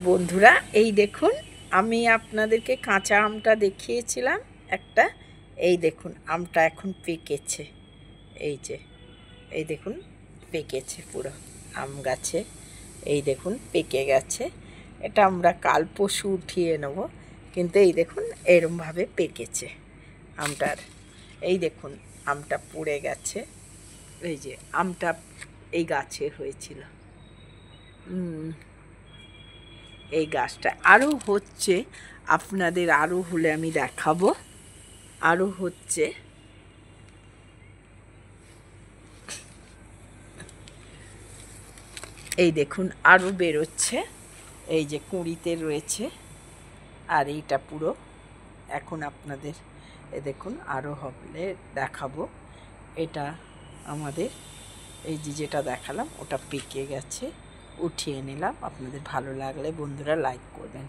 বন্ধুরা এই দেখুন, আমি আপনাদেরকে কাঁচা আমটা দেখিয়েছিলাম একটা। এই দেখুন আমটা এখন পেকেছে। এই যে এই দেখুন পেকেছে পুরো আম গাছে। এই দেখুন পেকে গেছে। এটা আমরা কাল পরশু উঠিয়ে নেব, কিন্তু এই দেখুন এরমভাবে পেকেছে আমটার। এই দেখুন আমটা পুড়ে গেছে। এই যে আমটা এই গাছে হয়েছিল। এই গাছটা আরও হচ্ছে, আপনাদের আরও হলে আমি দেখাবো। আরও হচ্ছে, এই দেখুন আরও বেরোচ্ছে। এই যে কুঁড়িতে রয়েছে, আর এইটা পুরো এখন আপনাদের দেখুন আরও হলে দেখাবো। এটা আমাদের এই যে যেটা দেখালাম ওটা পেকে গেছে, উঠিয়ে নিলাম। আপনাদের ভালো লাগলে বন্ধুরা লাইক করবেন।